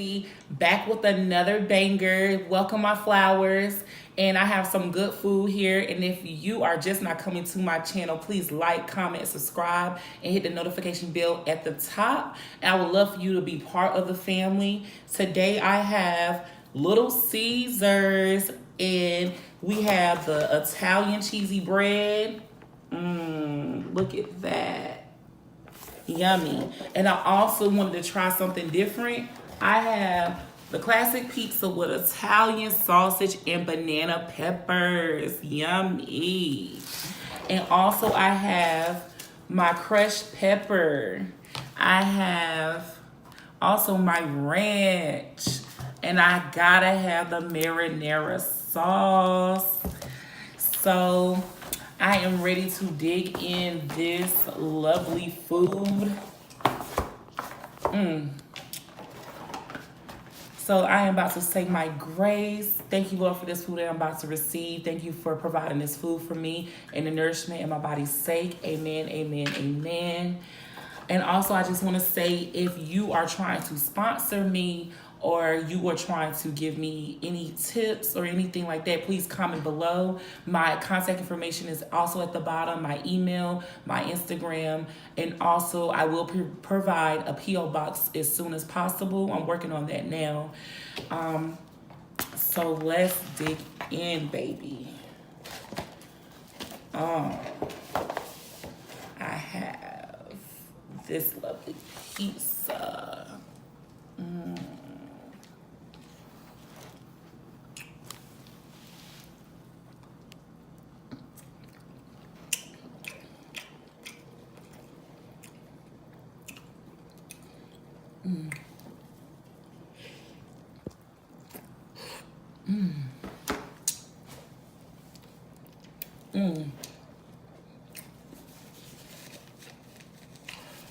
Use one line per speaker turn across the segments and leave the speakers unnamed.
Jesse, back with another banger. Welcome my flowers. And I have some good food here. And if you are just not coming to my channel, please like, comment, subscribe, and hit the notification bell at the top. And I would love for you to be part of the family. Today I have Little Caesars, and we have the Italian cheesy bread. Look at that. Yummy. And I also wanted to try something different. I have the classic pizza with Italian sausage and banana peppers. Yummy. And also I have my crushed pepper. I have also my ranch. And I gotta have the marinara sauce. So I am ready to dig in this lovely food. So I am about to say my grace. Thank you, Lord, for this food that I'm about to receive. Thank you for providing this food for me and the nourishment in my body's sake. Amen, amen, amen. And also, I just want to say, if you are trying to sponsor me or you are trying to give me any tips or anything like that, please comment below. My contact information is also at the bottom, my email, my Instagram, and also I will provide a P.O. box as soon as possible. I'm working on that now. So let's dig in, baby. I have this lovely pizza.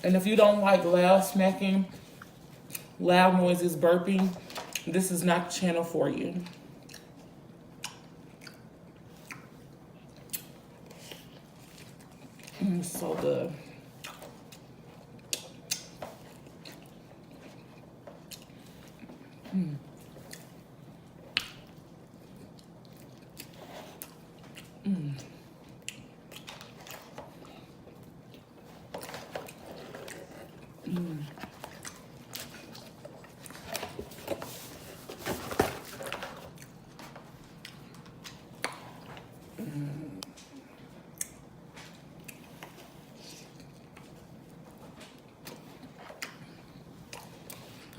And if you don't like loud smacking, loud noises, burping, this is not the channel for you. So good.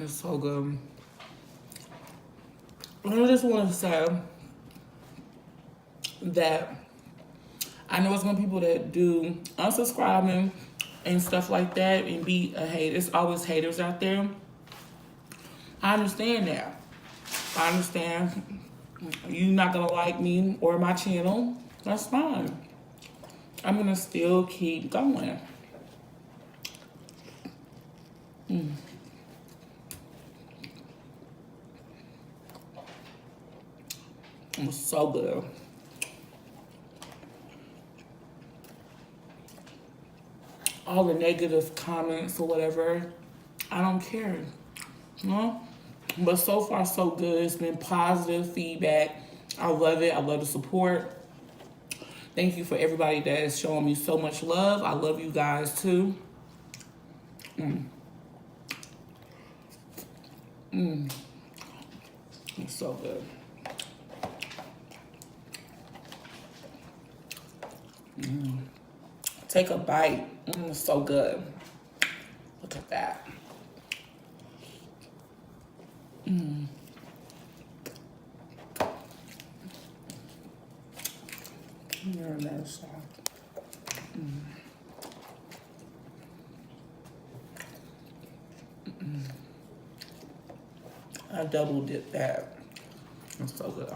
It's so good. I just want to say that I know it's some people that do unsubscribing and stuff like that and be a hater. There's always haters out there. I understand that. I understand you're not going to like me or my channel. That's fine. I'm going to still keep going. It's so good. All the negative comments or whatever, I don't care. You know? But so far, so good. It's been positive feedback. I love it. I love the support. Thank you for everybody that is showing me so much love. I love you guys too. It's so good. Take a bite. It's so good. Look at that. I double dip that. It's so good.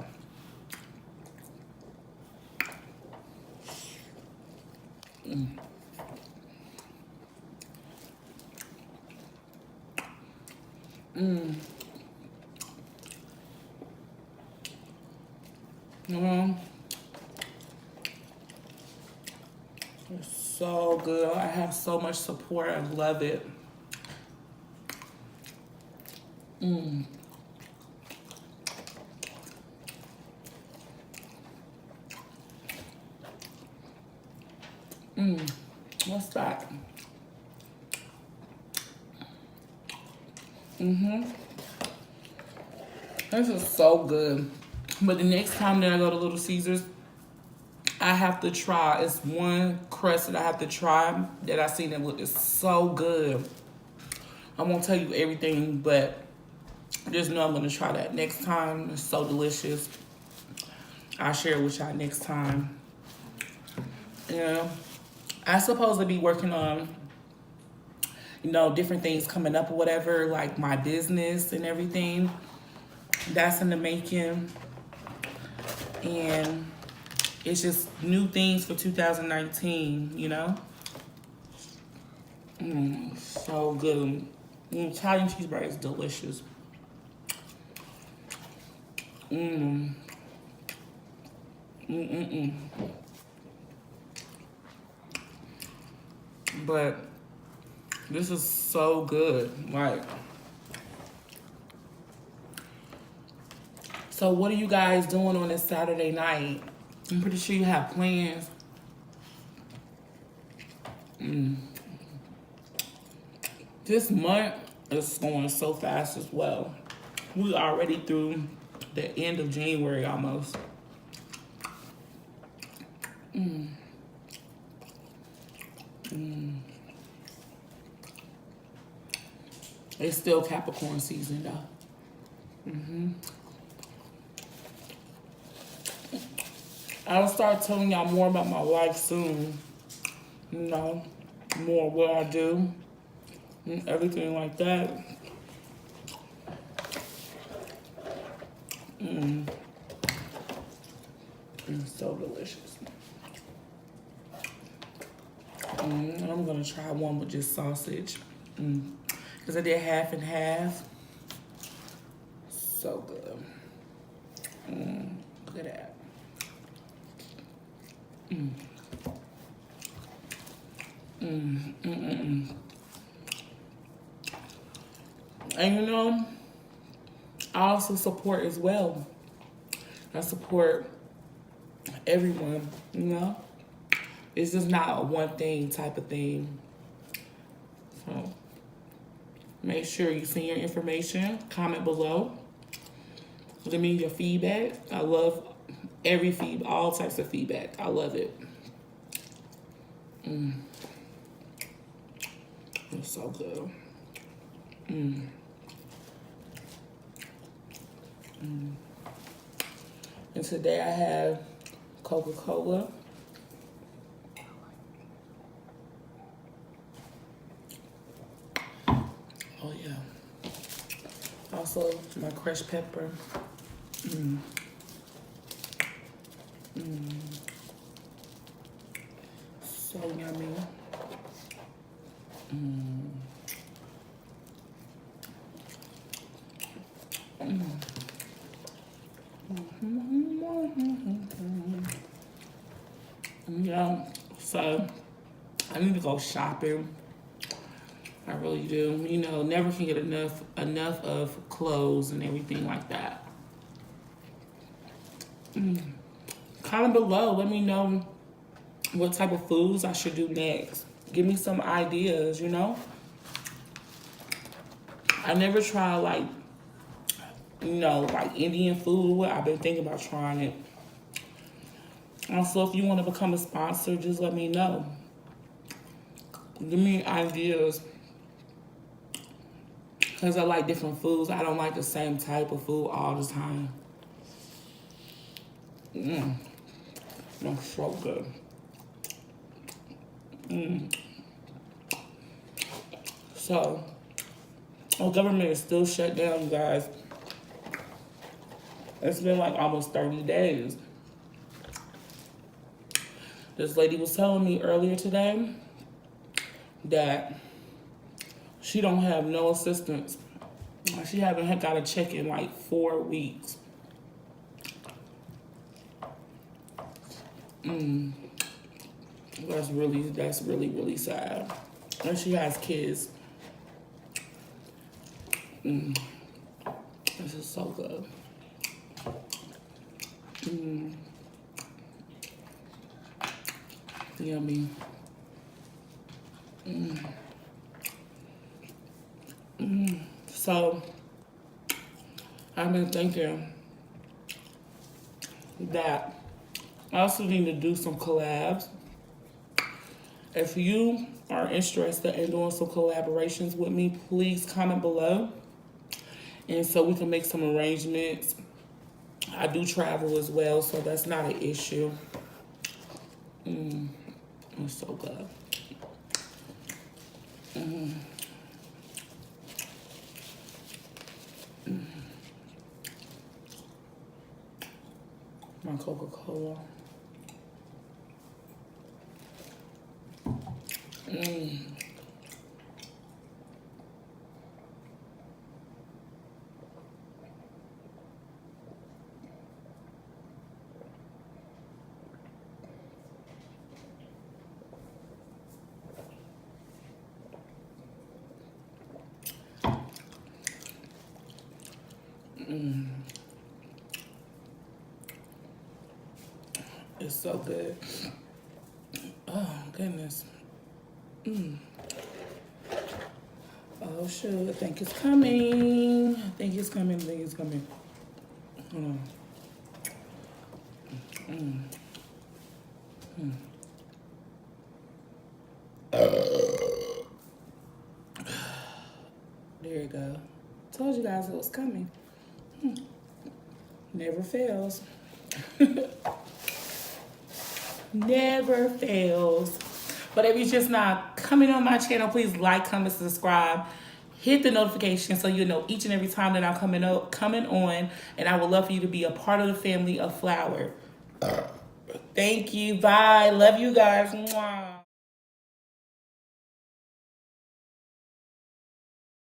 It's so good. I have so much support. I love it. What's that? This is so good. But the next time that I go to Little Caesars, I have to try. It's one crust that I have to try that I seen that look is so good. I won't tell you everything, but just know I'm gonna try that next time. It's so delicious. I'll share it with y'all next time. Yeah, I'm supposed to be working on, you know, different things coming up or whatever, like my business and everything. That's in the making. And it's just new things for 2019, you know? So good. Italian cheeseburger is delicious. But this is so good. Like, so what are you guys doing on this Saturday night? I'm pretty sure you have plans. This month is going so fast as well. We already through the end of January almost. It's still Capricorn season though. I'll start telling y'all more about my life soon. You know, more what I do and everything like that. It's so delicious. I'm gonna try one with just sausage. Because I did half and half. So good. Look at that. And you know, I also support as well. I support everyone, you know? It's just not a one thing type of thing. So make sure you send your information, comment below. Let me your feedback. I love every feedback, all types of feedback. I love it. It's so good. And today I have Coca-Cola. Oh yeah. Also my crushed pepper. So yummy. Yeah, so I need to go shopping. I really do. You know, never can get enough of clothes and everything like that. Comment below. Let me know what type of foods I should do next. Give me some ideas, you know? I never tried, like, you know, like Indian food. I've been thinking about trying it. Also, if you want to become a sponsor, just let me know. Give me ideas. Because I like different foods. I don't like the same type of food all the time. That's so good. So, our government is still shut down, you guys. It's been like almost 30 days. This lady was telling me earlier today that she don't have no assistance. She haven't got a check in like 4 weeks. That's really, really sad. And she has kids. so good. Yummy. So I've been thinking that I also need to do some collabs. If you are interested in doing some collaborations with me, please comment below. And so we can make some arrangements. I do travel as well, so that's not an issue. It's so good. My Coca-Cola. It's so good. Oh, goodness. Oh, shoot. I think it's coming. I think it's coming. I think it's coming. Hold on. There you go. Told you guys it was coming. Never fails. Never fails. But if you're just not coming on my channel, please like, comment, subscribe. Hit the notification so you know each and every time that I'm coming on. And I would love for you to be a part of the family of Flower. Thank you. Bye. Love you guys. Mwah.